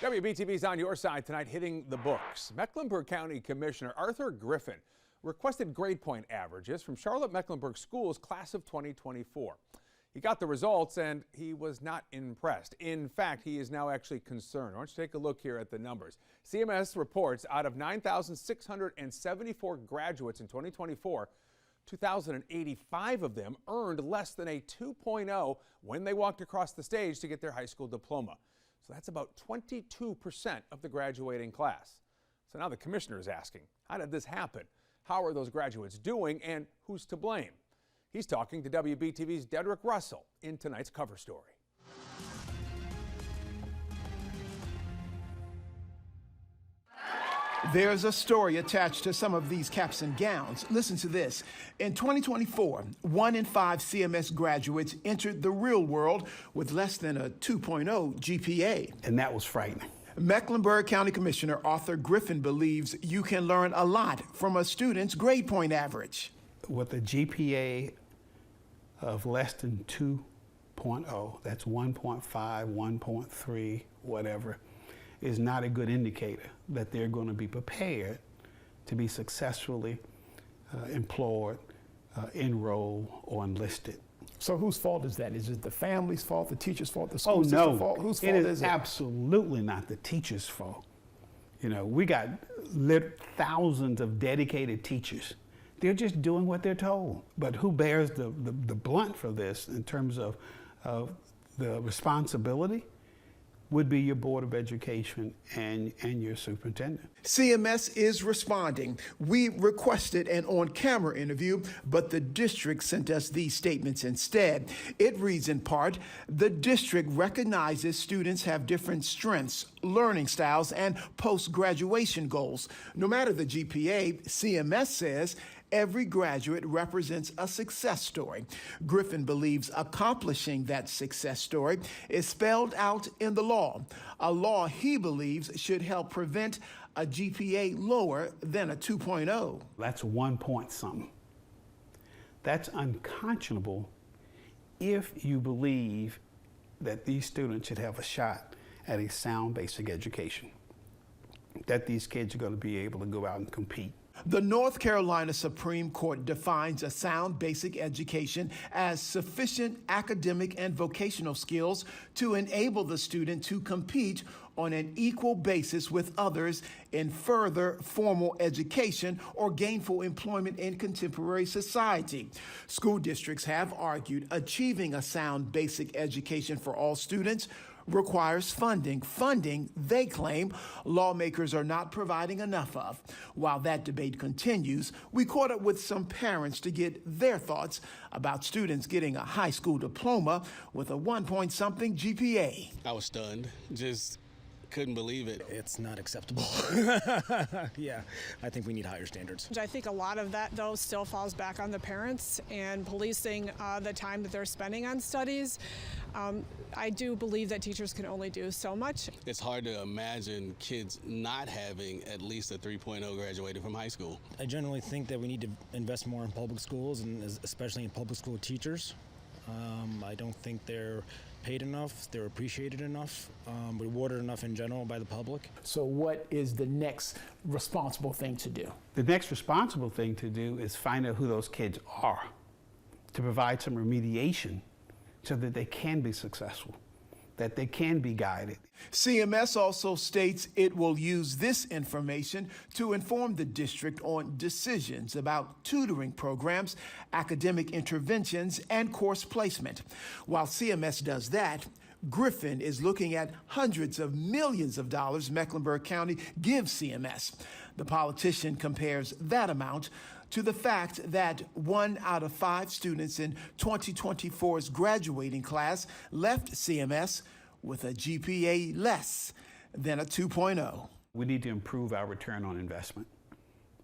WBTV's On Your Side tonight, hitting the books. Mecklenburg County Commissioner Arthur Griffin requested grade point averages from Charlotte-Mecklenburg Schools class of 2024. He got the results and he was not impressed. In fact, he is now actually concerned. Why don't you take a look here at the numbers. CMS reports out of 9,674 graduates in 2024, 2,085 of them earned less than a 2.0 when they walked across the stage to get their high school diploma. So that's about 22% of the graduating class. So now the commissioner is asking, how did this happen? How are those graduates doing and who's to blame? He's talking to WBTV's Dedrick Russell in tonight's cover story. There's a story attached to some of these caps and gowns. Listen to this. In 2024, 1 in 5 CMS graduates entered the real world with less than a 2.0 GPA. And that was frightening. Mecklenburg County Commissioner Arthur Griffin believes you can learn a lot from a student's grade point average. With a GPA of less than 2.0, that's 1.5, 1.3, whatever, is not a good indicator that they're going to be prepared to be successfully employed, enrolled, or enlisted. So whose fault is that? Is it the family's fault, the teacher's fault, the school system's fault? Whose fault is it? Absolutely not the teacher's fault. You know, we got thousands of dedicated teachers. They're just doing what they're told. But who bears the blunt for this in terms of the responsibility would be your Board of Education and your superintendent. CMS is responding. We requested an on-camera interview, but the district sent us these statements instead. It reads in part, the district recognizes students have different strengths, learning styles, and post-graduation goals. No matter the GPA, CMS says every graduate represents a success story. Griffin believes accomplishing that success story is spelled out in the law, a law he believes should help prevent a GPA lower than a 2.0. That's 1 point something. That's unconscionable if you believe that these students should have a shot at a sound basic education, that these kids are going to be able to go out and compete. The North Carolina Supreme Court defines a sound basic education as sufficient academic and vocational skills to enable the student to compete on an equal basis with others in further formal education or gainful employment in contemporary society. School districts have argued achieving a sound basic education for all students requires funding. Funding, they claim, lawmakers are not providing enough of. While that debate continues, we caught up with some parents to get their thoughts about students getting a high school diploma with a 1-point-something GPA. I was stunned. Just couldn't believe it. It's not acceptable. Yeah, I think we need higher standards. I think a lot of that, though, still falls back on the parents and policing the time that they're spending on studies. I do believe that teachers can only do so much. It's hard to imagine kids not having at least a 3.0 graduated from high school. I generally think that we need to invest more in public schools, and especially in public school teachers. I don't think they're paid enough, they're appreciated enough, rewarded enough in general by the public. So what is the next responsible thing to do? The next responsible thing to do is find out who those kids are, to provide some remediation so that they can be successful, that they can be guided. CMS also states it will use this information to inform the district on decisions about tutoring programs, academic interventions, and course placement. While CMS does that, Griffin is looking at hundreds of millions of dollars Mecklenburg County gives CMS. The politician compares that amount to the fact that 1 out of 5 students in 2024's graduating class left CMS with a GPA less than a 2.0. We need to improve our return on investment.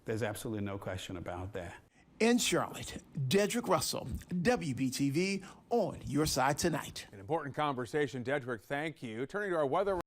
There's absolutely no question about that. In Charlotte, Dedrick Russell, WBTV, on your side tonight. An important conversation, Dedrick. Thank you. Turning to our weather.